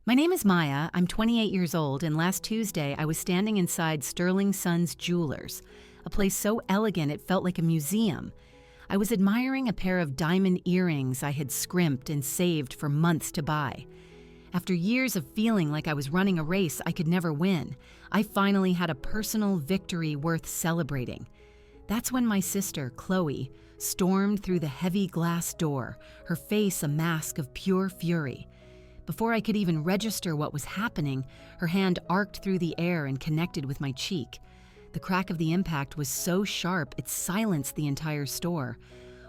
My name is Maya. I'm 28 years old, and last Tuesday I was standing inside Sterling Sons Jewelers, a place so elegant it felt like a museum. I was admiring a pair of diamond earrings I had scrimped and saved for months to buy. After years of feeling like I was running a race I could never win, I finally had a personal victory worth celebrating. That's when my sister, Chloe, stormed through the heavy glass door, her face a mask of pure fury. Before I could even register what was happening, her hand arced through the air and connected with my cheek. The crack of the impact was so sharp it silenced the entire store.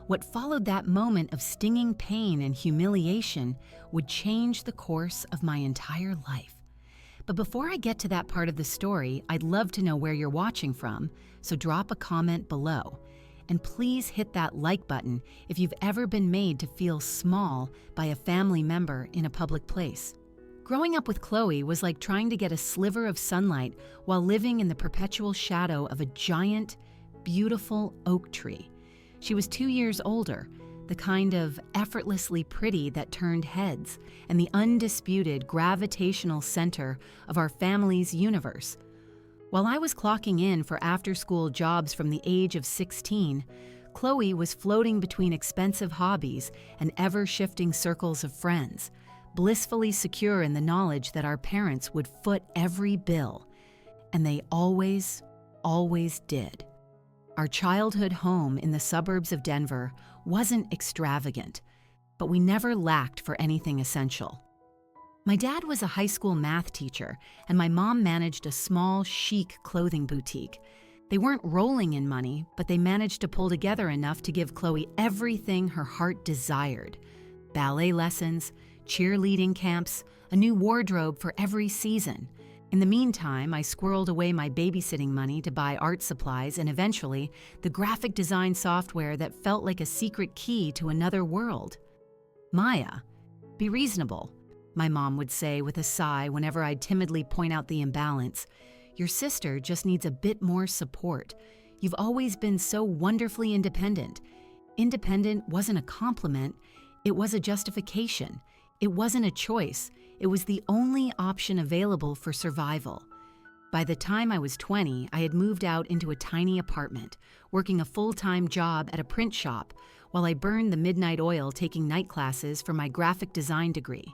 What followed that moment of stinging pain and humiliation would change the course of my entire life. But before I get to that part of the story, I'd love to know where you're watching from, so drop a comment below. And please hit that like button if you've ever been made to feel small by a family member in a public place. Growing up with Chloe was like trying to get a sliver of sunlight while living in the perpetual shadow of a giant, beautiful oak tree. She was 2 years older, the kind of effortlessly pretty that turned heads, and the undisputed gravitational center of our family's universe. While I was clocking in for after-school jobs from the age of 16, Chloe was floating between expensive hobbies and ever-shifting circles of friends, blissfully secure in the knowledge that our parents would foot every bill. And they always, always did. Our childhood home in the suburbs of Denver wasn't extravagant, but we never lacked for anything essential. My dad was a high school math teacher, and my mom managed a small, chic clothing boutique. They weren't rolling in money, but they managed to pull together enough to give Chloe everything her heart desired. Ballet lessons, cheerleading camps, a new wardrobe for every season. In the meantime, I squirreled away my babysitting money to buy art supplies and eventually the graphic design software that felt like a secret key to another world. Maya, be reasonable, my mom would say with a sigh whenever I'd timidly point out the imbalance. Your sister just needs a bit more support. You've always been so wonderfully independent. Independent wasn't a compliment, it was a justification. It wasn't a choice, it was the only option available for survival. By the time I was 20, I had moved out into a tiny apartment, working a full-time job at a print shop, while I burned the midnight oil taking night classes for my graphic design degree.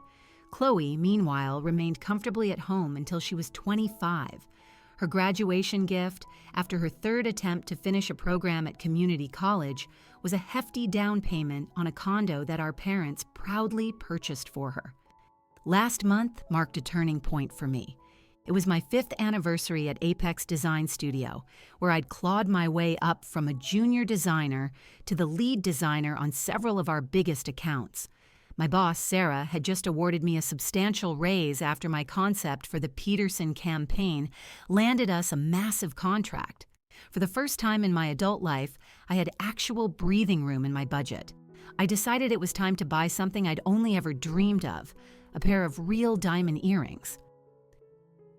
Chloe, meanwhile, remained comfortably at home until she was 25. Her graduation gift, after her third attempt to finish a program at community college, was a hefty down payment on a condo that our parents proudly purchased for her. Last month marked a turning point for me. It was my 5th anniversary at Apex Design Studio, where I'd clawed my way up from a junior designer to the lead designer on several of our biggest accounts. My boss, Sarah, had just awarded me a substantial raise after my concept for the Peterson campaign landed us a massive contract. For the first time in my adult life, I had actual breathing room in my budget. I decided it was time to buy something I'd only ever dreamed of, a pair of real diamond earrings.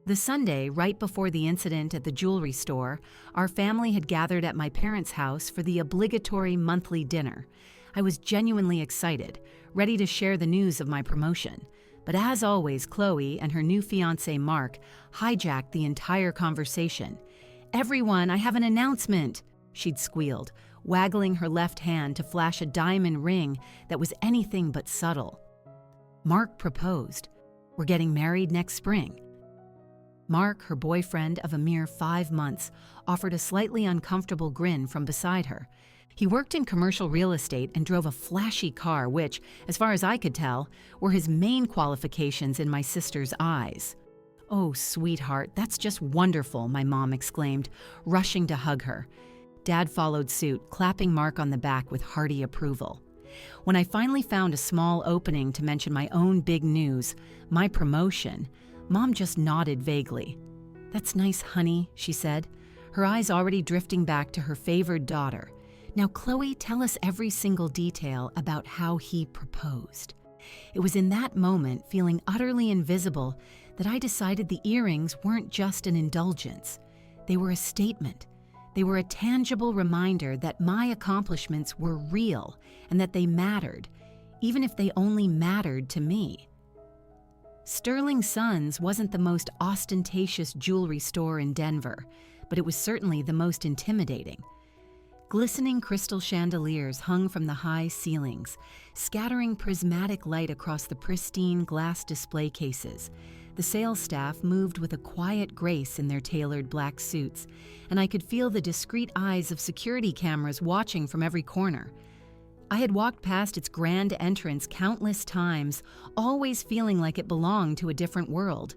The Sunday, right before the incident at the jewelry store, our family had gathered at my parents' house for the obligatory monthly dinner. I was genuinely excited, ready to share the news of my promotion. But as always, Chloe and her new fiancé, Mark, hijacked the entire conversation. "Everyone, I have an announcement," she'd squealed, waggling her left hand to flash a diamond ring that was anything but subtle. Mark proposed. We're getting married next spring. Mark, her boyfriend of a mere 5 months, offered a slightly uncomfortable grin from beside her. He worked in commercial real estate and drove a flashy car which, as far as I could tell, were his main qualifications in my sister's eyes. "Oh, sweetheart, that's just wonderful," my mom exclaimed, rushing to hug her. Dad followed suit, clapping Mark on the back with hearty approval. When I finally found a small opening to mention my own big news, my promotion, Mom just nodded vaguely. "That's nice, honey," she said, her eyes already drifting back to her favored daughter. "Now, Chloe, tell us every single detail about how he proposed." It was in that moment, feeling utterly invisible, that I decided the earrings weren't just an indulgence. They were a statement. They were a tangible reminder that my accomplishments were real and that they mattered, even if they only mattered to me. Sterling Sons wasn't the most ostentatious jewelry store in Denver, but it was certainly the most intimidating. Glistening crystal chandeliers hung from the high ceilings, scattering prismatic light across the pristine glass display cases. The sales staff moved with a quiet grace in their tailored black suits, and I could feel the discreet eyes of security cameras watching from every corner. I had walked past its grand entrance countless times, always feeling like it belonged to a different world.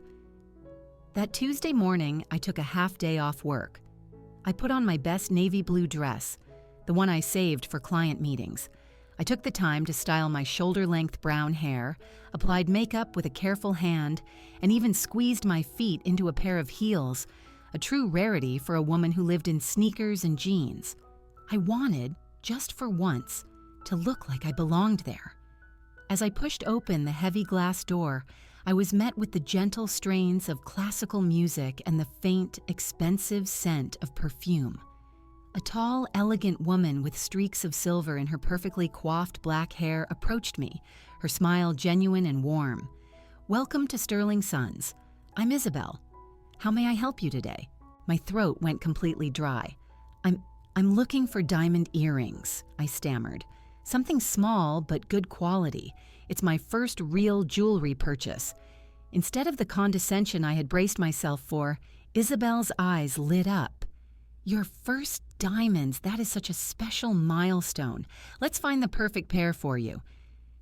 That Tuesday morning, I took a half day off work. I put on my best navy blue dress, the one I saved for client meetings. I took the time to style my shoulder-length brown hair, applied makeup with a careful hand, and even squeezed my feet into a pair of heels, a true rarity for a woman who lived in sneakers and jeans. I wanted, just for once, to look like I belonged there. As I pushed open the heavy glass door, I was met with the gentle strains of classical music and the faint, expensive scent of perfume. A tall, elegant woman with streaks of silver in her perfectly coiffed black hair approached me, her smile genuine and warm. "Welcome to Sterling Sons. I'm Isabel. How may I help you today?" My throat went completely dry. I'm looking for diamond earrings," I stammered. "Something small but good quality. It's my first real jewelry purchase." Instead of the condescension I had braced myself for, Isabel's eyes lit up. "Your first diamonds, that is such a special milestone. Let's find the perfect pair for you."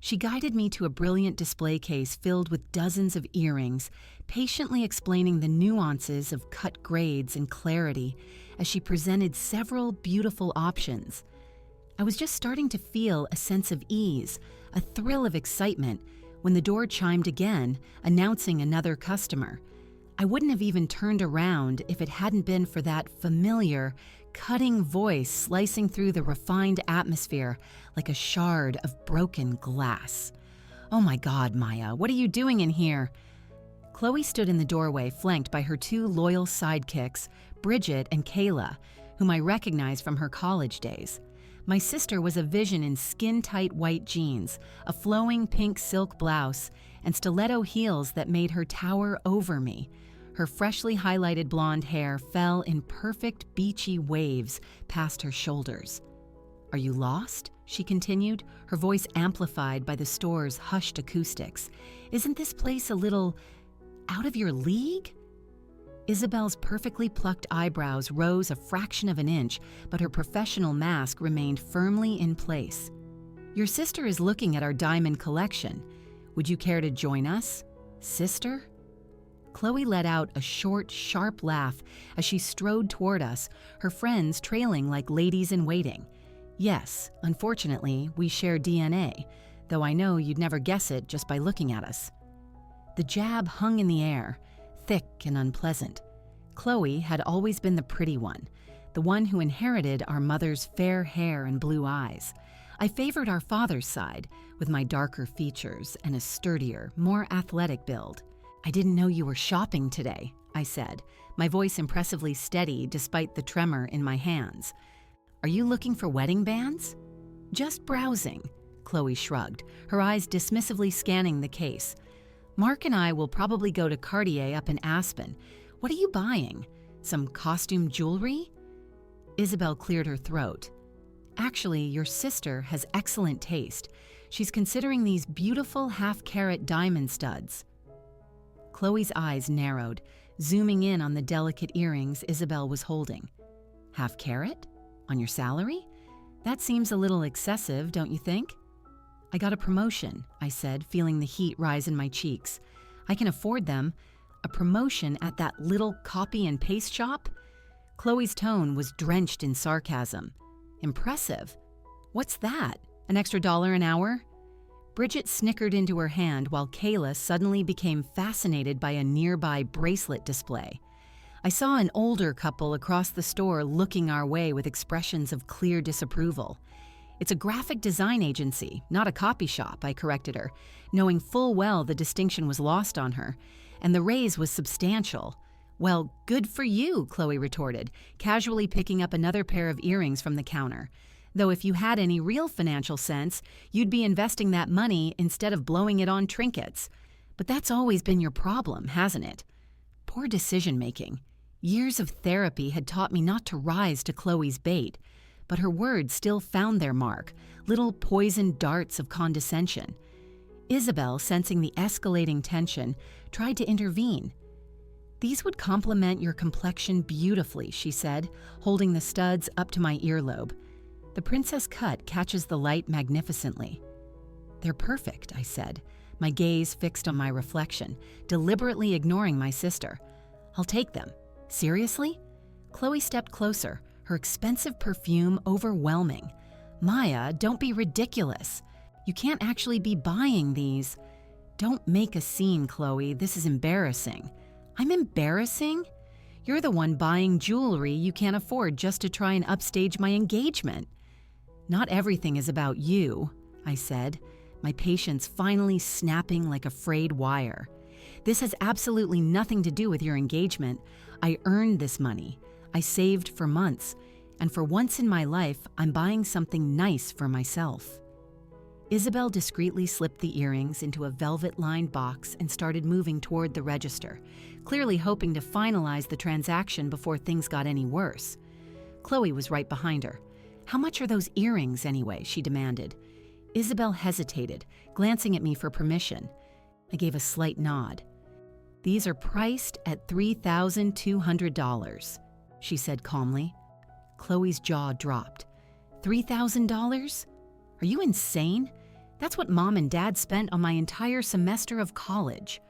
She guided me to a brilliant display case filled with dozens of earrings, patiently explaining the nuances of cut grades and clarity as she presented several beautiful options. I was just starting to feel a sense of ease, a thrill of excitement, when the door chimed again, announcing another customer. I wouldn't have even turned around if it hadn't been for that familiar, cutting voice slicing through the refined atmosphere like a shard of broken glass. "Oh my God, Maya, what are you doing in here?" Chloe stood in the doorway, flanked by her two loyal sidekicks, Bridget and Kayla, whom I recognized from her college days. My sister was a vision in skin-tight white jeans, a flowing pink silk blouse, and stiletto heels that made her tower over me. Her freshly highlighted blonde hair fell in perfect beachy waves past her shoulders. "Are you lost?" she continued, her voice amplified by the store's hushed acoustics. "Isn't this place a little out of your league?" Isabel's perfectly plucked eyebrows rose a fraction of an inch, but her professional mask remained firmly in place. "Your sister is looking at our diamond collection. Would you care to join us, sister?" Chloe let out a short, sharp laugh as she strode toward us, her friends trailing like ladies in waiting. Yes, unfortunately, we share DNA, though I know you'd never guess it just by looking at us. The jab hung in the air, thick and unpleasant. Chloe had always been the pretty one, the one who inherited our mother's fair hair and blue eyes. I favored our father's side, with my darker features and a sturdier, more athletic build. "I didn't know you were shopping today," I said, my voice impressively steady despite the tremor in my hands. "Are you looking for wedding bands?" "Just browsing," Chloe shrugged, her eyes dismissively scanning the case. "Mark and I will probably go to Cartier up in Aspen. What are you buying? Some costume jewelry?" Isabel cleared her throat. "Actually, your sister has excellent taste. She's considering these beautiful half-carat diamond studs." Chloe's eyes narrowed, zooming in on the delicate earrings Isabel was holding. "Half-carat? On your salary? That seems a little excessive, don't you think?" "I got a promotion," I said, feeling the heat rise in my cheeks. "I can afford them. A promotion at that little copy and paste shop?" Chloe's tone was drenched in sarcasm. "Impressive. What's that? An extra $1 an hour?" Bridget snickered into her hand while Kayla suddenly became fascinated by a nearby bracelet display. I saw an older couple across the store looking our way with expressions of clear disapproval. "It's a graphic design agency, not a copy shop," I corrected her, knowing full well the distinction was lost on her, and the raise was substantial. "Well, good for you," Chloe retorted, casually picking up another pair of earrings from the counter. "Though if you had any real financial sense, you'd be investing that money instead of blowing it on trinkets. But that's always been your problem, hasn't it? Poor decision-making. Years of therapy had taught me not to rise to Chloe's bait, but her words still found their mark, little poisoned darts of condescension. Isabel, sensing the escalating tension, tried to intervene. "These would complement your complexion beautifully," she said, holding the studs up to my earlobe. "The princess cut catches the light magnificently." "They're perfect," I said, my gaze fixed on my reflection, deliberately ignoring my sister. "I'll take them." "Seriously?" Chloe stepped closer, her expensive perfume overwhelming. "Maya, don't be ridiculous. You can't actually be buying these." "Don't make a scene, Chloe. This is embarrassing." "I'm embarrassing? You're the one buying jewelry you can't afford just to try and upstage my engagement." "Not everything is about you," I said, my patience finally snapping like a frayed wire. "This has absolutely nothing to do with your engagement. I earned this money. I saved for months, and for once in my life, I'm buying something nice for myself." Isabel discreetly slipped the earrings into a velvet-lined box and started moving toward the register, clearly hoping to finalize the transaction before things got any worse. Chloe was right behind her. "How much are those earrings anyway?" she demanded. Isabel hesitated, glancing at me for permission. I gave a slight nod. "These are priced at $3,200, she said calmly. Chloe's jaw dropped. $3,000? Are you insane? That's what Mom and Dad spent on my entire semester of college.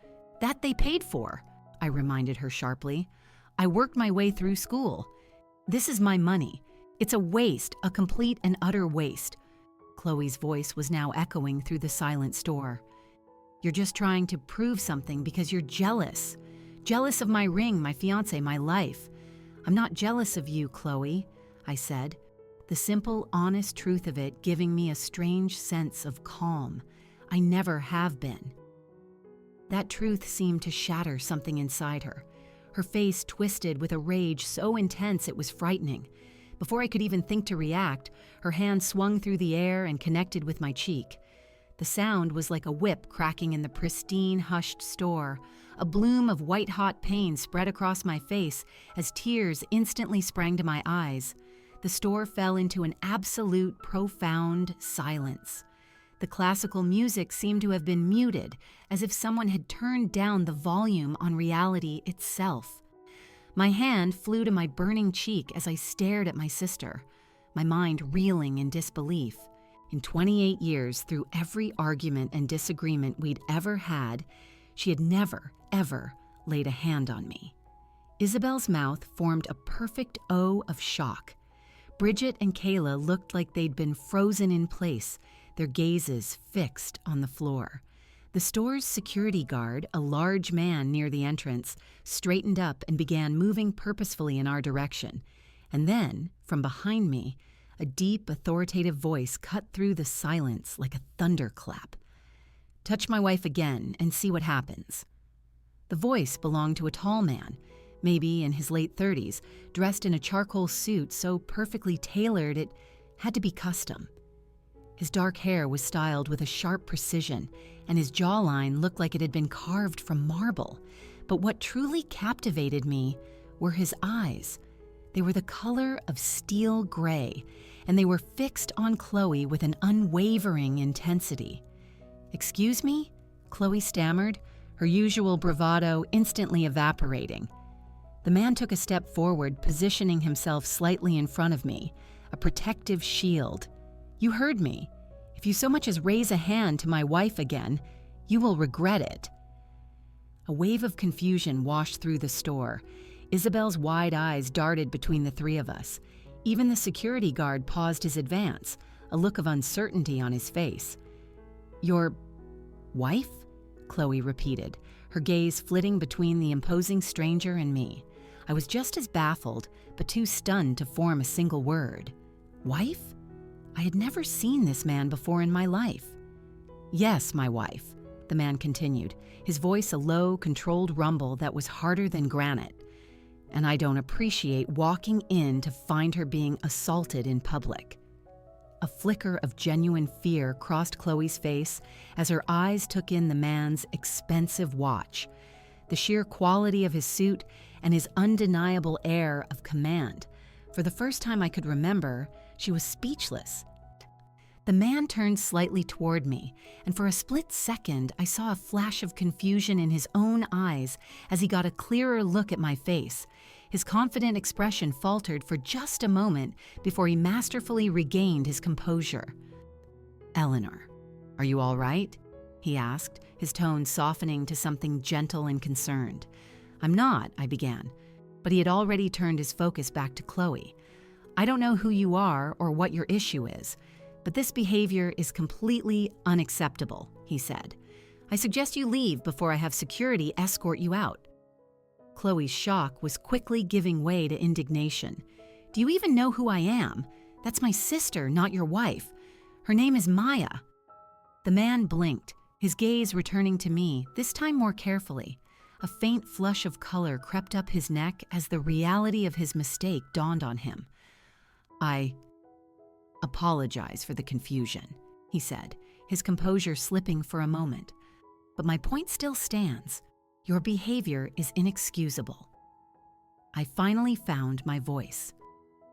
That they paid for, I reminded her sharply. I worked my way through school. This is my money. It's a waste, a complete and utter waste. Chloe's voice was now echoing through the silent store. You're just trying to prove something because you're jealous. Jealous of my ring, my fiancé, my life. I'm not jealous of you, Chloe, I said, the simple, honest truth of it giving me a strange sense of calm. I never have been. That truth seemed to shatter something inside her. Her face twisted with a rage so intense it was frightening. Before I could even think to react, her hand swung through the air and connected with my cheek. The sound was like a whip cracking in the pristine, hushed store. A bloom of white-hot pain spread across my face as tears instantly sprang to my eyes. The store fell into an absolute, profound silence. The classical music seemed to have been muted, as if someone had turned down the volume on reality itself. My hand flew to my burning cheek as I stared at my sister, my mind reeling in disbelief. In 28 years, through every argument and disagreement we'd ever had, she had never, ever laid a hand on me. Isabel's mouth formed a perfect O of shock. Bridget and Kayla looked like they'd been frozen in place, their gazes fixed on the floor. The store's security guard, a large man near the entrance, straightened up and began moving purposefully in our direction. And then, from behind me, a deep, authoritative voice cut through the silence like a thunderclap. Touch my wife again and see what happens. The voice belonged to a tall man, maybe in his late 30s, dressed in a charcoal suit so perfectly tailored it had to be custom. His dark hair was styled with a sharp precision, and his jawline looked like it had been carved from marble. But what truly captivated me were his eyes. They were the color of steel gray, and they were fixed on Chloe with an unwavering intensity. "Excuse me?" Chloe stammered, her usual bravado instantly evaporating. The man took a step forward, positioning himself slightly in front of me, a protective shield. "You heard me. If you so much as raise a hand to my wife again, you will regret it." A wave of confusion washed through the store. Isabel's wide eyes darted between the three of us. Even the security guard paused his advance, a look of uncertainty on his face. "Your wife?" Chloe repeated, her gaze flitting between the imposing stranger and me. I was just as baffled, but too stunned to form a single word. Wife? I had never seen this man before in my life. "Yes, my wife," the man continued, his voice a low, controlled rumble that was harder than granite. "And I don't appreciate walking in to find her being assaulted in public." A flicker of genuine fear crossed Chloe's face as her eyes took in the man's expensive watch, the sheer quality of his suit, and his undeniable air of command. For the first time I could remember, she was speechless. The man turned slightly toward me, and for a split second I saw a flash of confusion in his own eyes as he got a clearer look at my face. His confident expression faltered for just a moment before he masterfully regained his composure. "Eleanor, are you all right?" he asked, his tone softening to something gentle and concerned. "I'm not," I began, but he had already turned his focus back to Chloe. "I don't know who you are or what your issue is, but this behavior is completely unacceptable," he said. "I suggest you leave before I have security escort you out." Chloe's shock was quickly giving way to indignation. "Do you even know who I am? That's my sister, not your wife. Her name is Maya." The man blinked, his gaze returning to me, this time more carefully. A faint flush of color crept up his neck as the reality of his mistake dawned on him. "I apologize for the confusion," he said, his composure slipping for a moment. "But my point still stands. Your behavior is inexcusable." I finally found my voice.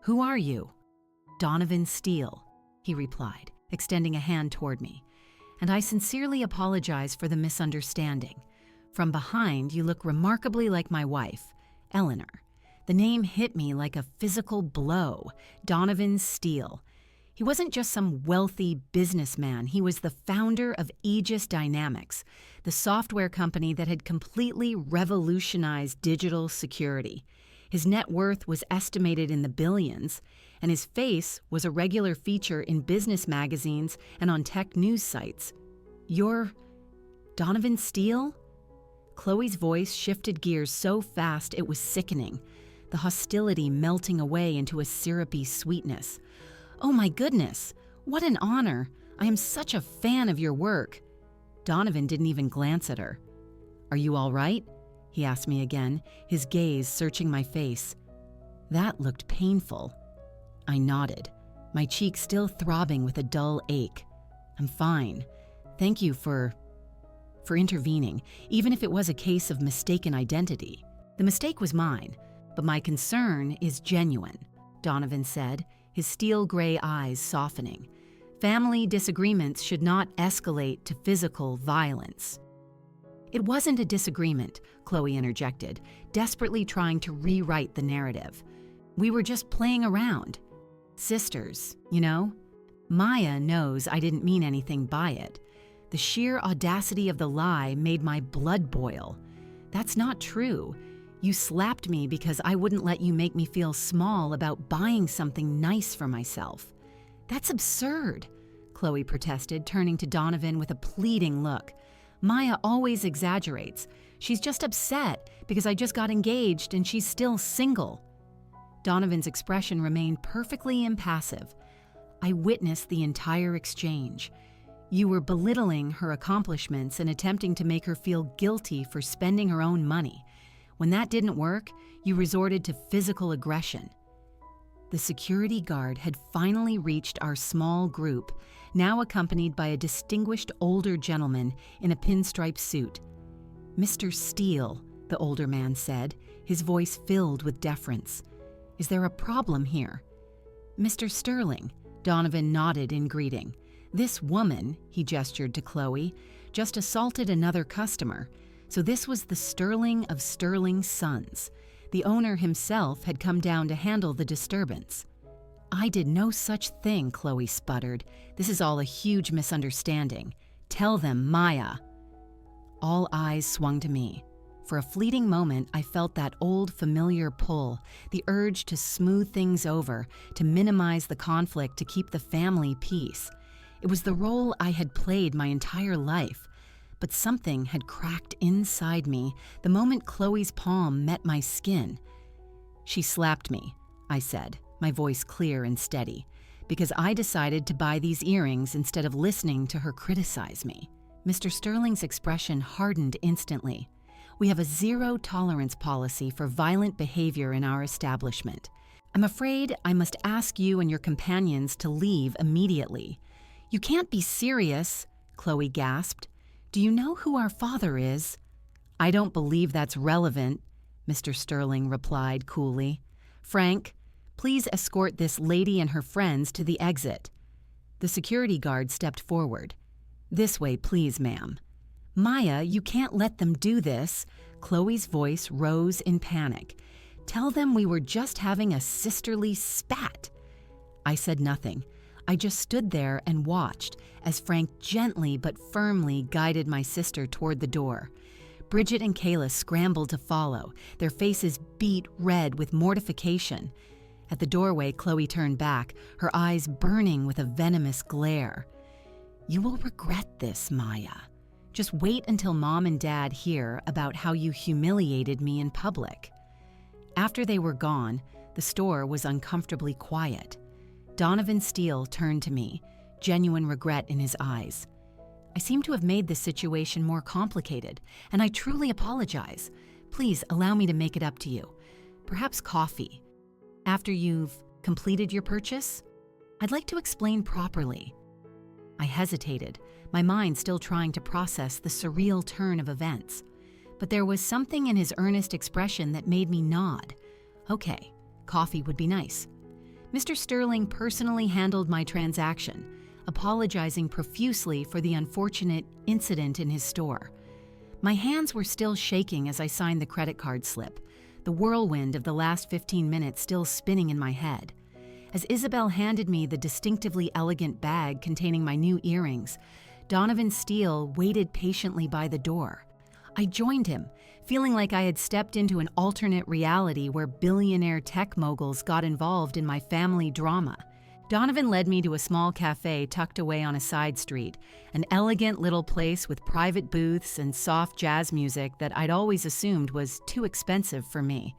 "Who are you?" "Donovan Steele," he replied, extending a hand toward me. "And I sincerely apologize for the misunderstanding. From behind, you look remarkably like my wife, Eleanor." The name hit me like a physical blow. Donovan Steele. He wasn't just some wealthy businessman. He was the founder of Aegis Dynamics, the software company that had completely revolutionized digital security. His net worth was estimated in the billions, and his face was a regular feature in business magazines and on tech news sites. "You're Donovan Steele?" Chloe's voice shifted gears so fast it was sickening, the hostility melting away into a syrupy sweetness. "Oh my goodness, what an honor. I am such a fan of your work." Donovan didn't even glance at her. "Are you all right?" he asked me again, his gaze searching my face. That looked painful. I nodded, my cheek still throbbing with a dull ache. "I'm fine. Thank you for intervening, even if it was a case of mistaken identity. The mistake was mine, but my concern is genuine," Donovan said, his steel-gray eyes softening. "Family disagreements should not escalate to physical violence." "It wasn't a disagreement," Chloe interjected, desperately trying to rewrite the narrative. "We were just playing around. Sisters, you know? Maya knows I didn't mean anything by it. The sheer audacity of the lie made my blood boil. That's not true. You slapped me because I wouldn't let you make me feel small about buying something nice for myself." "That's absurd," Chloe protested, turning to Donovan with a pleading look. "Maya always exaggerates. She's just upset because I just got engaged and she's still single." Donovan's expression remained perfectly impassive. I witnessed the entire exchange. "You were belittling her accomplishments and attempting to make her feel guilty for spending her own money. When that didn't work, you resorted to physical aggression." The security guard had finally reached our small group, now accompanied by a distinguished older gentleman in a pinstripe suit. "Mr. Steele," the older man said, his voice filled with deference. "Is there a problem here?" "Mr. Sterling," Donovan nodded in greeting. "This woman," he gestured to Chloe, "just assaulted another customer. So this was the Sterling of Sterling's Sons. The owner himself had come down to handle the disturbance." "I did no such thing," Chloe sputtered. "This is all a huge misunderstanding. Tell them, Maya." All eyes swung to me. For a fleeting moment, I felt that old familiar pull, the urge to smooth things over, to minimize the conflict, to keep the family peace. It was the role I had played my entire life. But something had cracked inside me the moment Chloe's palm met my skin. "She slapped me," I said, my voice clear and steady, "because I decided to buy these earrings instead of listening to her criticize me." Mr. Sterling's expression hardened instantly. "We have a zero-tolerance policy for violent behavior in our establishment. I'm afraid I must ask you and your companions to leave immediately. You can't be serious, Chloe gasped. Do you know who our father is? I don't believe that's relevant, Mr. Sterling replied coolly. Frank, please escort this lady and her friends to the exit. The security guard stepped forward. This way, please, ma'am. Maya, you can't let them do this. Chloe's voice rose in panic. Tell them we were just having a sisterly spat. I said nothing. I just stood there and watched as Frank gently but firmly guided my sister toward the door. Bridget and Kayla scrambled to follow, their faces beet red with mortification. At the doorway, Chloe turned back, her eyes burning with a venomous glare. You will regret this, Maya. Just wait until Mom and Dad hear about how you humiliated me in public. After they were gone, the store was uncomfortably quiet. Donovan Steele turned to me, genuine regret in his eyes. I seem to have made this situation more complicated, and I truly apologize. Please allow me to make it up to you. Perhaps coffee. After you've completed your purchase? I'd like to explain properly. I hesitated, my mind still trying to process the surreal turn of events. But there was something in his earnest expression that made me nod. Okay, coffee would be nice. Mr. Sterling personally handled my transaction, apologizing profusely for the unfortunate incident in his store. My hands were still shaking as I signed the credit card slip, the whirlwind of the last 15 minutes still spinning in my head. As Isabel handed me the distinctively elegant bag containing my new earrings, Donovan Steele waited patiently by the door. I joined him, feeling like I had stepped into an alternate reality where billionaire tech moguls got involved in my family drama. Donovan led me to a small cafe tucked away on a side street, an elegant little place with private booths and soft jazz music that I'd always assumed was too expensive for me.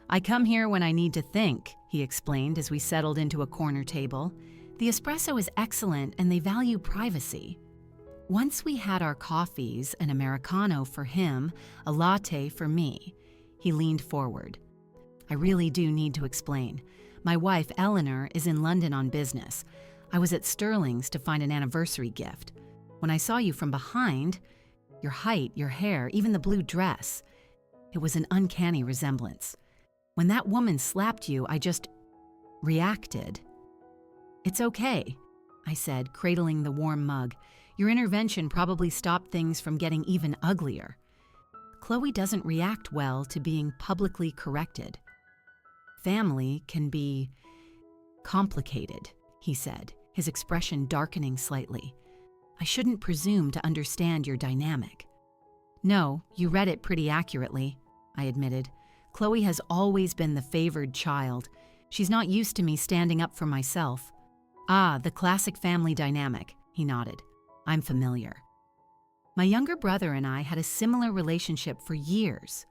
I come here when I need to think, he explained as we settled into a corner table. The espresso is excellent and they value privacy. Once we had our coffees, an Americano for him, a latte for me, he leaned forward. I really do need to explain. My wife, Eleanor, is in London on business. I was at Sterling's to find an anniversary gift. When I saw you from behind, your height, your hair, even the blue dress, it was an uncanny resemblance. When that woman slapped you, I just reacted. It's okay, I said, cradling the warm mug. Your intervention probably stopped things from getting even uglier. Chloe doesn't react well to being publicly corrected. Family can be complicated, he said, his expression darkening slightly. I shouldn't presume to understand your dynamic. No, you read it pretty accurately, I admitted. Chloe has always been the favored child. She's not used to me standing up for myself. Ah, the classic family dynamic, he nodded. I'm familiar. My younger brother and I had a similar relationship for years.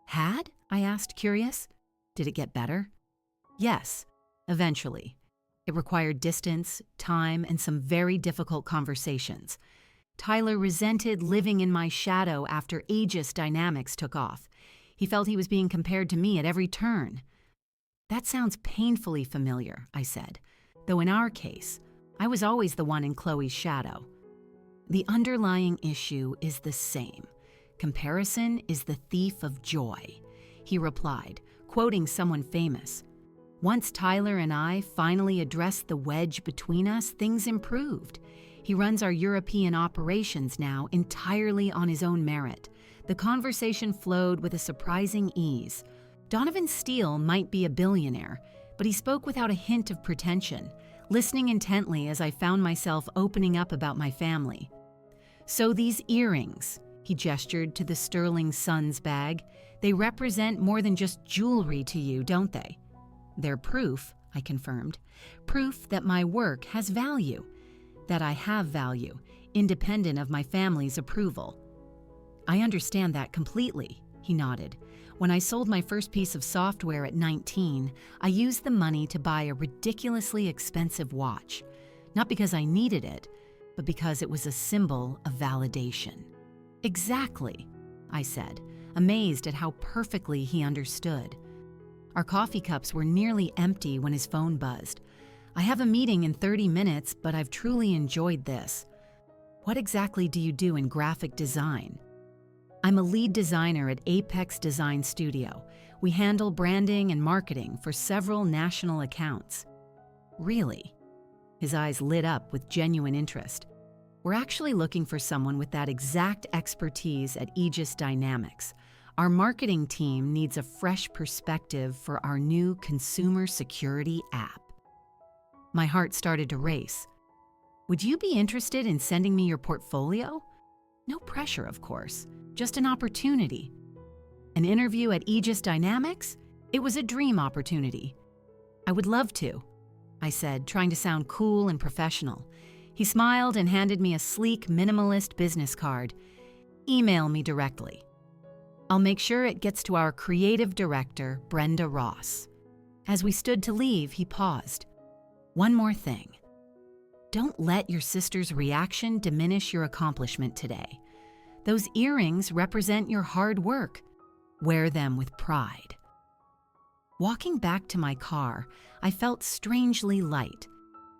Had? I asked, curious. Did it get better? Yes, eventually. It required distance, time, and some very difficult conversations. Tyler resented living in my shadow after ageist dynamics took off. He felt he was being compared to me at every turn. That sounds painfully familiar, I said, though in our case, I was always the one in Chloe's shadow. The underlying issue is the same. Comparison is the thief of joy, he replied, quoting someone famous. Once Tyler and I finally addressed the wedge between us, things improved. He runs our European operations now entirely on his own merit. The conversation flowed with a surprising ease. Donovan Steele might be a billionaire, but he spoke without a hint of pretension, listening intently as I found myself opening up about my family. So these earrings, he gestured to the Sterling Sons bag, they represent more than just jewelry to you, don't they? They're proof, I confirmed. Proof that my work has value, that I have value, independent of my family's approval. I understand that completely, he nodded. When I sold my first piece of software at 19, I used the money to buy a ridiculously expensive watch. Not because I needed it, but because it was a symbol of validation. Exactly, I said, amazed at how perfectly he understood. Our coffee cups were nearly empty when his phone buzzed. I have a meeting in 30 minutes, but I've truly enjoyed this. What exactly do you do in graphic design? I'm a lead designer at Apex Design Studio. We handle branding and marketing for several national accounts. Really? His eyes lit up with genuine interest. We're actually looking for someone with that exact expertise at Aegis Dynamics. Our marketing team needs a fresh perspective for our new consumer security app. My heart started to race. Would you be interested in sending me your portfolio? No pressure, of course, just an opportunity. An interview at Aegis Dynamics? It was a dream opportunity. I would love to, I said, trying to sound cool and professional. He smiled and handed me a sleek, minimalist business card. Email me directly. I'll make sure it gets to our creative director, Brenda Ross. As we stood to leave, he paused. One more thing. Don't let your sister's reaction diminish your accomplishment today. Those earrings represent your hard work. Wear them with pride. Walking back to my car, I felt strangely light.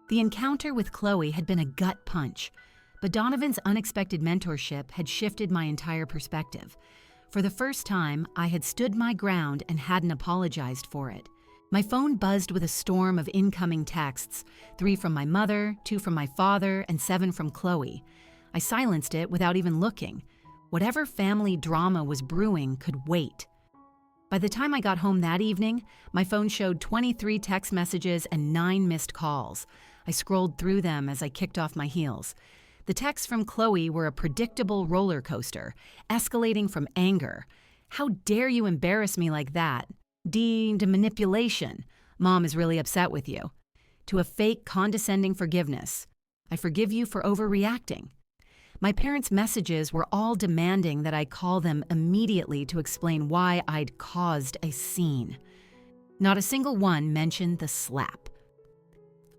The encounter with Chloe had been a gut punch, but Donovan's unexpected mentorship had shifted my entire perspective. For the first time, I had stood my ground and hadn't apologized for it. My phone buzzed with a storm of incoming texts, 3 from my mother, 2 from my father, and 7 from Chloe. I silenced it without even looking. Whatever family drama was brewing could wait. By the time I got home that evening, my phone showed 23 text messages and 9 missed calls. I scrolled through them as I kicked off my heels. The texts from Chloe were a predictable roller coaster, escalating from anger. How dare you embarrass me like that? To manipulation. Mom is really upset with you. To a fake, condescending forgiveness. I forgive you for overreacting. My parents' messages were all demanding that I call them immediately to explain why I'd caused a scene. Not a single one mentioned the slap.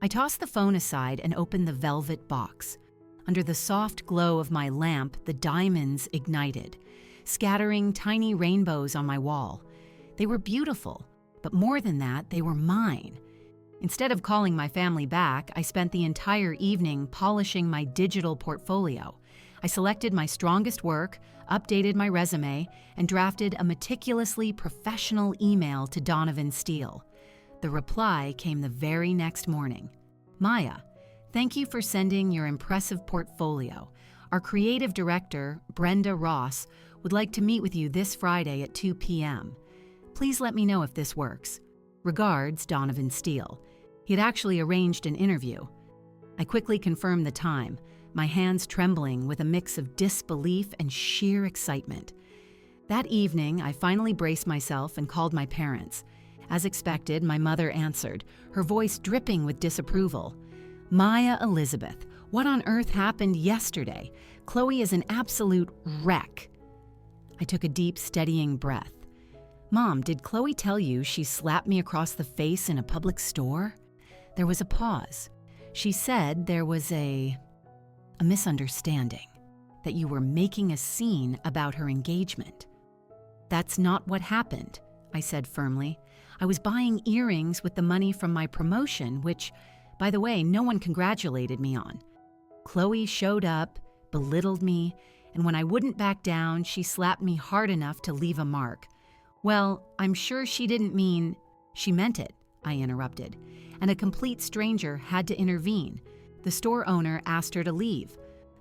I tossed the phone aside and opened the velvet box. Under the soft glow of my lamp, the diamonds ignited, scattering tiny rainbows on my wall. They were beautiful, but more than that, they were mine. Instead of calling my family back, I spent the entire evening polishing my digital portfolio. I selected my strongest work, updated my resume, and drafted a meticulously professional email to Donovan Steele. The reply came the very next morning. Maya, thank you for sending your impressive portfolio. Our creative director, Brenda Ross, would like to meet with you this Friday at 2 p.m. Please let me know if this works. Regards, Donovan Steele. He had actually arranged an interview. I quickly confirmed the time, my hands trembling with a mix of disbelief and sheer excitement. That evening, I finally braced myself and called my parents. As expected, my mother answered, her voice dripping with disapproval. Maya Elizabeth, what on earth happened yesterday? Chloe is an absolute wreck. I took a deep, steadying breath. Mom, did Chloe tell you she slapped me across the face in a public store? There was a pause. She said there was a misunderstanding, that you were making a scene about her engagement. That's not what happened, I said firmly. I was buying earrings with the money from my promotion, which, by the way, no one congratulated me on. Chloe showed up, belittled me, and when I wouldn't back down, she slapped me hard enough to leave a mark. Well, I'm sure she didn't mean... She meant it, I interrupted, and a complete stranger had to intervene. The store owner asked her to leave.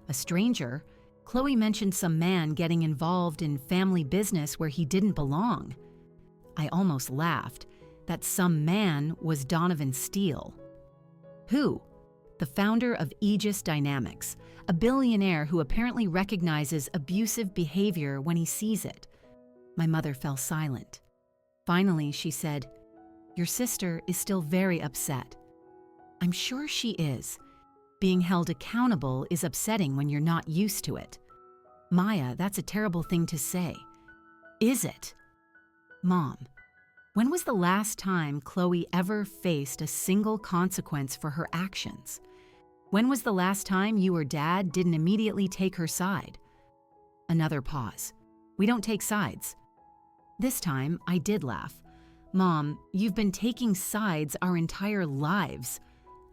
A stranger? Chloe mentioned some man getting involved in family business where he didn't belong. I almost laughed. That some man was Donovan Steele. Who? The founder of Aegis Dynamics, a billionaire who apparently recognizes abusive behavior when he sees it. My mother fell silent. Finally, she said, "Your sister is still very upset." I'm sure she is. Being held accountable is upsetting when you're not used to it. Maya, that's a terrible thing to say. Is it? Mom, when was the last time Chloe ever faced a single consequence for her actions? When was the last time you or Dad didn't immediately take her side? Another pause. We don't take sides. This time, I did laugh. Mom, you've been taking sides our entire lives.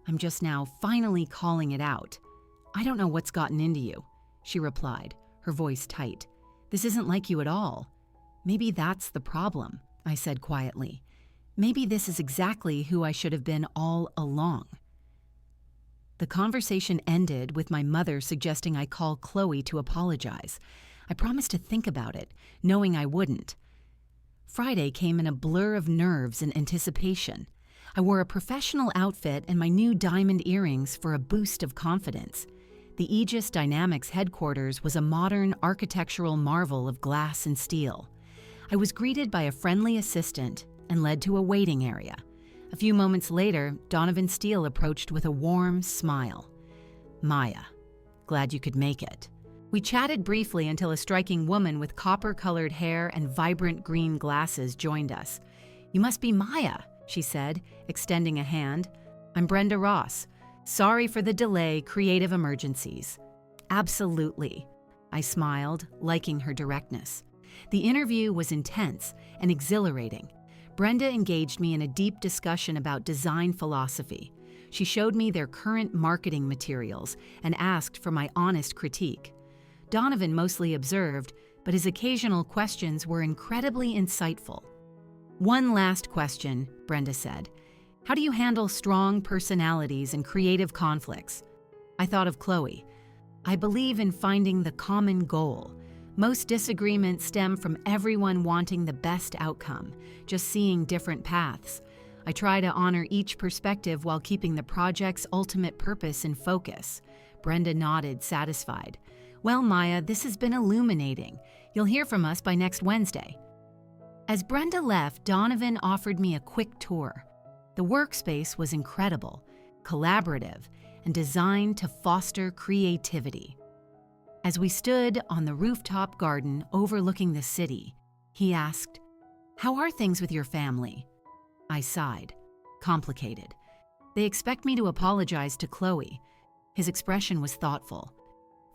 I'm just now finally calling it out. I don't know what's gotten into you, she replied, her voice tight. This isn't like you at all. Maybe that's the problem, I said quietly. Maybe this is exactly who I should have been all along. The conversation ended with my mother suggesting I call Chloe to apologize. I promised to think about it, knowing I wouldn't. Friday came in a blur of nerves and anticipation. I wore a professional outfit and my new diamond earrings for a boost of confidence. The Aegis Dynamics headquarters was a modern architectural marvel of glass and steel. I was greeted by a friendly assistant and led to a waiting area. A few moments later, Donovan Steele approached with a warm smile. Maya, glad you could make it. We chatted briefly until a striking woman with copper-colored hair and vibrant green glasses joined us. You must be Maya, she said, extending a hand. I'm Brenda Ross. Sorry for the delay, creative emergencies. Absolutely, I smiled, liking her directness. The interview was intense and exhilarating. Brenda engaged me in a deep discussion about design philosophy. She showed me their current marketing materials and asked for my honest critique. Donovan mostly observed, but his occasional questions were incredibly insightful. One last question, Brenda said. How do you handle strong personalities and creative conflicts? I thought of Chloe. I believe in finding the common goal. Most disagreements stem from everyone wanting the best outcome, just seeing different paths. I try to honor each perspective while keeping the project's ultimate purpose in focus. Brenda nodded, satisfied. Well, Maya, this has been illuminating. You'll hear from us by next Wednesday. As Brenda left, Donovan offered me a quick tour. The workspace was incredible, collaborative, and designed to foster creativity. As we stood on the rooftop garden overlooking the city, he asked, "How are things with your family?" I sighed. Complicated. They expect me to apologize to Chloe. His expression was thoughtful.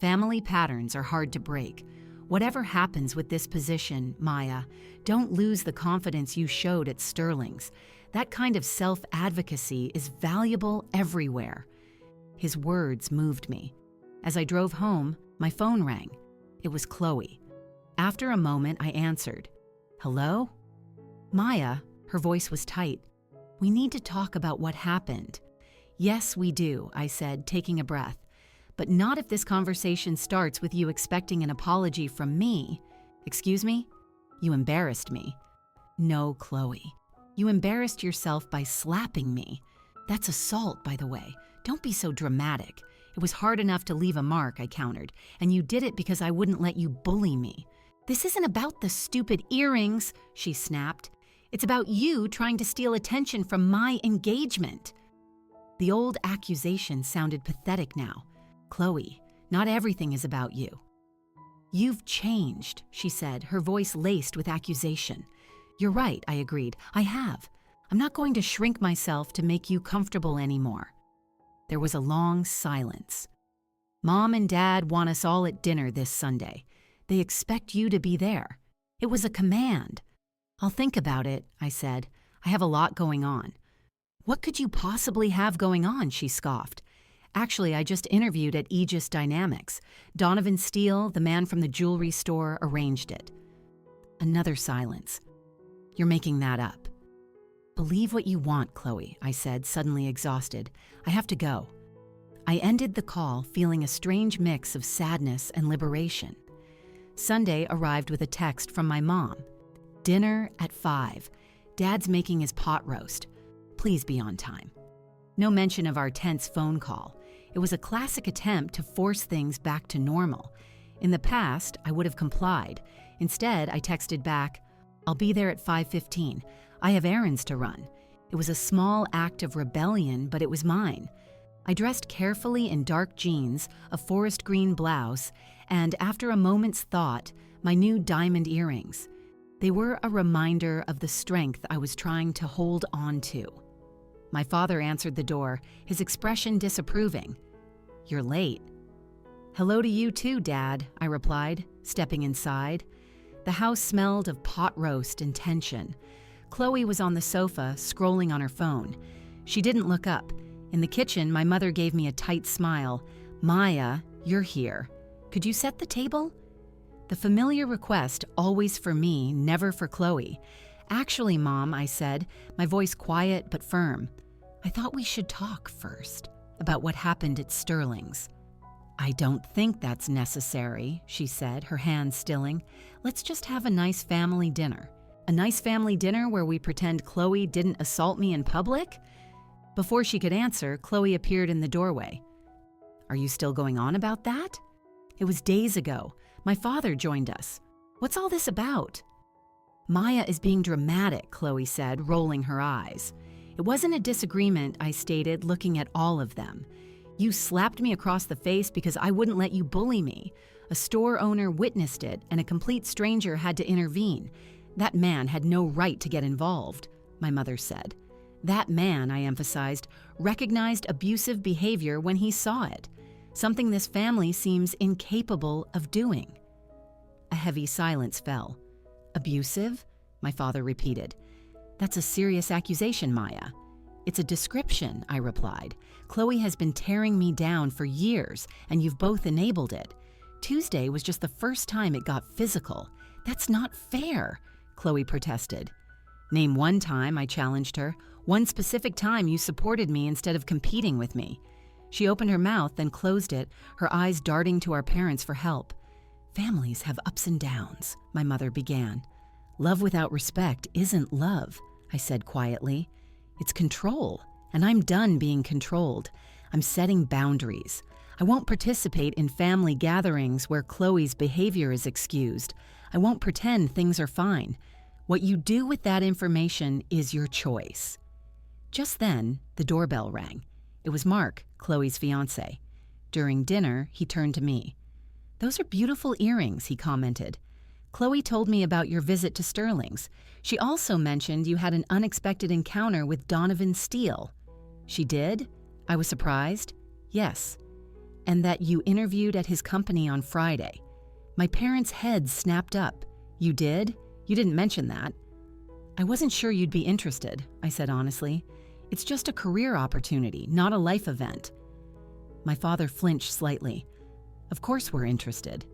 Family patterns are hard to break. Whatever happens with this position, Maya, don't lose the confidence you showed at Sterling's. That kind of self-advocacy is valuable everywhere. His words moved me. As I drove home, my phone rang. It was Chloe. After a moment, I answered. Hello? Maya, her voice was tight. We need to talk about what happened. Yes, we do, I said, taking a breath. But not if this conversation starts with you expecting an apology from me. Excuse me? You embarrassed me. No, Chloe. You embarrassed yourself by slapping me. That's assault, by the way. Don't be so dramatic. It was hard enough to leave a mark, I countered, and you did it because I wouldn't let you bully me. This isn't about the stupid earrings, she snapped. It's about you trying to steal attention from my engagement. The old accusation sounded pathetic now. Chloe, not everything is about you. You've changed, she said, her voice laced with accusation. You're right, I agreed. I have. I'm not going to shrink myself to make you comfortable anymore. There was a long silence. Mom and Dad want us all at dinner this Sunday. They expect you to be there. It was a command. I'll think about it, I said. I have a lot going on. What could you possibly have going on, she scoffed. Actually, I just interviewed at Aegis Dynamics. Donovan Steele, the man from the jewelry store, arranged it. Another silence. You're making that up. Believe what you want, Chloe, I said, suddenly exhausted. I have to go. I ended the call feeling a strange mix of sadness and liberation. Sunday arrived with a text from my mom. Dinner at 5. Dad's making his pot roast. Please be on time. No mention of our tense phone call. It was a classic attempt to force things back to normal. In the past, I would have complied. Instead, I texted back, I'll be there at 5:15. I have errands to run. It was a small act of rebellion, but it was mine. I dressed carefully in dark jeans, a forest green blouse, and after a moment's thought, my new diamond earrings. They were a reminder of the strength I was trying to hold on to. My father answered the door, his expression disapproving. You're late. Hello to you too, Dad, I replied, stepping inside. The house smelled of pot roast and tension. Chloe was on the sofa, scrolling on her phone. She didn't look up. In the kitchen, my mother gave me a tight smile. "Maya, you're here. Could you set the table?" The familiar request, always for me, never for Chloe. "Actually, Mom," I said, my voice quiet but firm. "I thought we should talk first about what happened at Sterling's." "I don't think that's necessary," she said, her hands stilling. "Let's just have a nice family dinner." "A nice family dinner where we pretend Chloe didn't assault me in public?" Before she could answer, Chloe appeared in the doorway. "Are you still going on about that?" "It was days ago. My father joined us. What's all this about?" "Maya is being dramatic," Chloe said, rolling her eyes. "It wasn't a disagreement," I stated, looking at all of them. "You slapped me across the face because I wouldn't let you bully me. A store owner witnessed it, and a complete stranger had to intervene. That man had no right to get involved," my mother said. That man, I emphasized, recognized abusive behavior when he saw it, something this family seems incapable of doing. A heavy silence fell. "Abusive?" my father repeated. "That's a serious accusation, Maya." "It's a description," I replied. "Chloe has been tearing me down for years, and you've both enabled it. Tuesday was just the first time it got physical. That's not fair," Chloe protested. "Name one time," I challenged her. "One specific time you supported me instead of competing with me." She opened her mouth, then closed it, her eyes darting to our parents for help. "Families have ups and downs," my mother began. "Love without respect isn't love," I said quietly. "It's control, and I'm done being controlled. I'm setting boundaries. I won't participate in family gatherings where Chloe's behavior is excused. I won't pretend things are fine. What you do with that information is your choice." Just then, the doorbell rang. It was Mark, Chloe's fiancé. During dinner, he turned to me. "Those are beautiful earrings," he commented. "Chloe told me about your visit to Sterling's. She also mentioned you had an unexpected encounter with Donovan Steele." "She did?" I was surprised. "Yes. And that you interviewed at his company on Friday." My parents' heads snapped up. "You did? You didn't mention that." "I wasn't sure you'd be interested," I said honestly. "It's just a career opportunity, not a life event." My father flinched slightly. "Of course we're interested.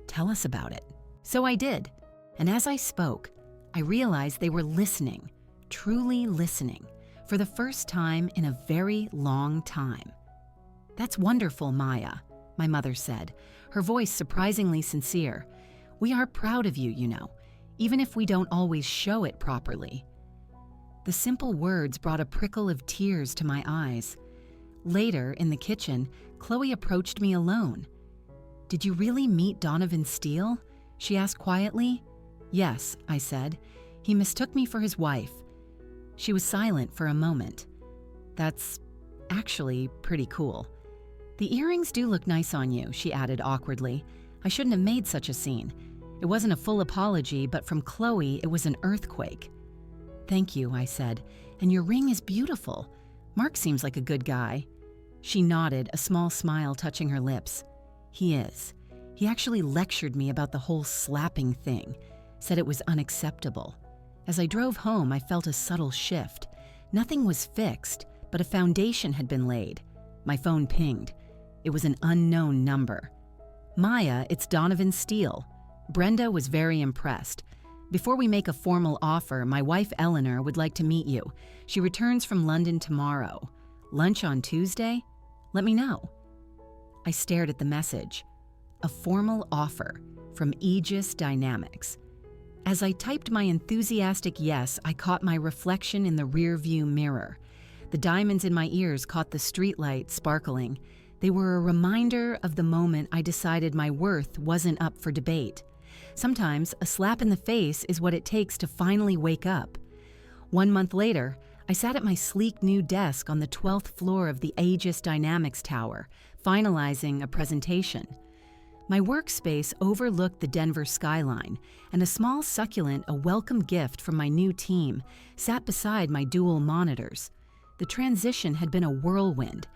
Tell us about it." So I did, and as I spoke, I realized they were listening, truly listening, for the first time in a very long time. "That's wonderful, Maya," my mother said, her voice surprisingly sincere. "We are proud of you, you know, even if we don't always show it properly." The simple words brought a prickle of tears to my eyes. Later, in the kitchen, Chloe approached me alone. "Did you really meet Donovan Steele?" she asked quietly. "Yes," I said. "He mistook me for his wife." She was silent for a moment. "That's actually pretty cool." "The earrings do look nice on you," she added awkwardly. "I shouldn't have made such a scene." It wasn't a full apology, but from Chloe, it was an earthquake. "Thank you," I said. "And your ring is beautiful. Mark seems like a good guy." She nodded, a small smile touching her lips. "He is. He actually lectured me about the whole slapping thing, said it was unacceptable." As I drove home, I felt a subtle shift. Nothing was fixed, but a foundation had been laid. My phone pinged. It was an unknown number. "Maya, it's Donovan Steele." Brenda was very impressed. "Before we make a formal offer, my wife Eleanor would like to meet you. She returns from London tomorrow. Lunch on Tuesday? Let me know." I stared at the message. A formal offer from Aegis Dynamics. As I typed my enthusiastic yes, I caught my reflection in the rearview mirror. The diamonds in my ears caught the streetlight sparkling. They were a reminder of the moment I decided my worth wasn't up for debate. Sometimes a slap in the face is what it takes to finally wake up. 1 month later, I sat at my sleek new desk on the 12th floor of the Aegis Dynamics Tower, finalizing a presentation. My workspace overlooked the Denver skyline, and a small succulent, a welcome gift from my new team, sat beside my dual monitors. The transition had been a whirlwind.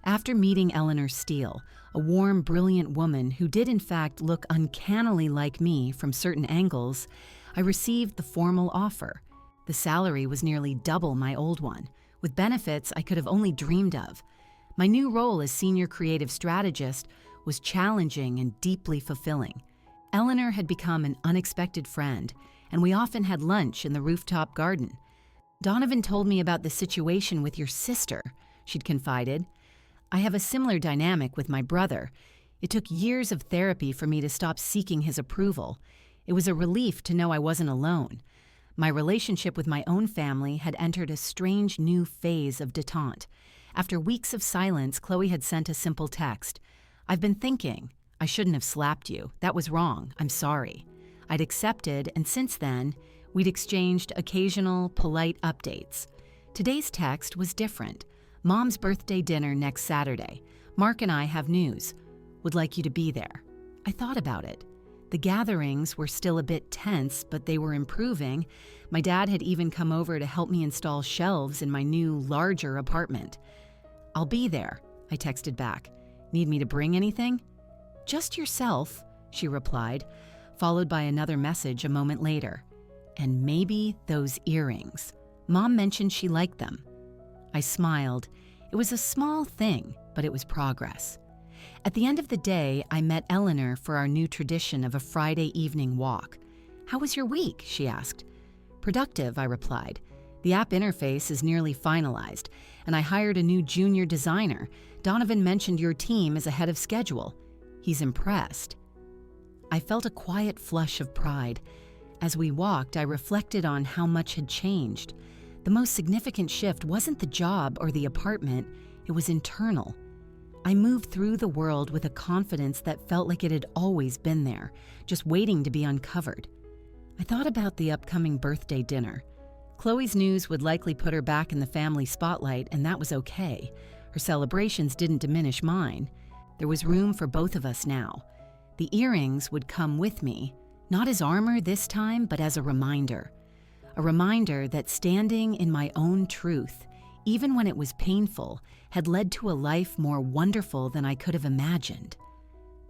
After meeting Eleanor Steele, a warm, brilliant woman who did in fact look uncannily like me from certain angles, I received the formal offer. The salary was nearly double my old one, with benefits I could have only dreamed of. My new role as senior creative strategist was challenging and deeply fulfilling. Eleanor had become an unexpected friend, and we often had lunch in the rooftop garden. "Donovan told me about the situation with your sister," she'd confided. "I have a similar dynamic with my brother. It took years of therapy for me to stop seeking his approval. It was a relief to know I wasn't alone. My relationship with my own family had entered a strange new phase of detente. After weeks of silence, Chloe had sent a simple text. "I've been thinking. I shouldn't have slapped you. That was wrong. I'm sorry." I'd accepted, and since then, we'd exchanged occasional, polite updates. Today's text was different. "Mom's birthday dinner next Saturday. Mark and I have news. Would like you to be there." I thought about it. The gatherings were still a bit tense, but they were improving. My dad had even come over to help me install shelves in my new, larger apartment. "I'll be there," I texted back. "Need me to bring anything?" "Just yourself," she replied, followed by another message a moment later. "And maybe those earrings. Mom mentioned she liked them." I smiled. It was a small thing, but it was progress. At the end of the day, I met Eleanor for our new tradition of a Friday evening walk. "How was your week?" she asked. "Productive," I replied. "The app interface is nearly finalized, and I hired a new junior designer. Donovan mentioned your team is ahead of schedule. He's impressed." I felt a quiet flush of pride. As we walked, I reflected on how much had changed. The most significant shift wasn't the job or the apartment, it was internal. I moved through the world with a confidence that felt like it had always been there, just waiting to be uncovered. I thought about the upcoming birthday dinner. Chloe's news would likely put her back in the family spotlight, and that was okay. Her celebrations didn't diminish mine. There was room for both of us now. The earrings would come with me, not as armor this time, but as a reminder. A reminder that standing in my own truth, even when it was painful, had led to a life more wonderful than I could have imagined.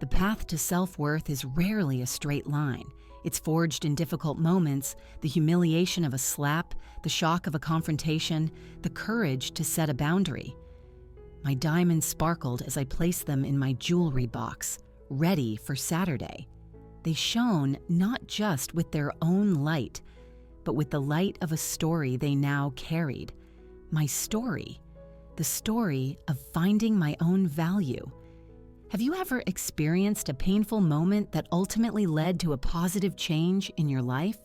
The path to self-worth is rarely a straight line. It's forged in difficult moments, the humiliation of a slap, the shock of a confrontation, the courage to set a boundary. My diamonds sparkled as I placed them in my jewelry box, ready for Saturday. They shone not just with their own light, but with the light of a story they now carried. My story. The story of finding my own value. Have you ever experienced a painful moment that ultimately led to a positive change in your life?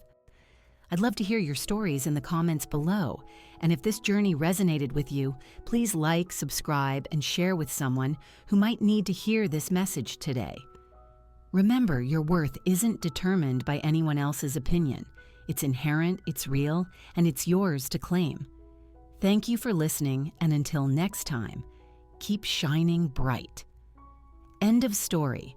I'd love to hear your stories in the comments below, and if this journey resonated with you, please like, subscribe, and share with someone who might need to hear this message today. Remember, your worth isn't determined by anyone else's opinion. It's inherent, it's real, and it's yours to claim. Thank you for listening, and until next time, keep shining bright. End of story.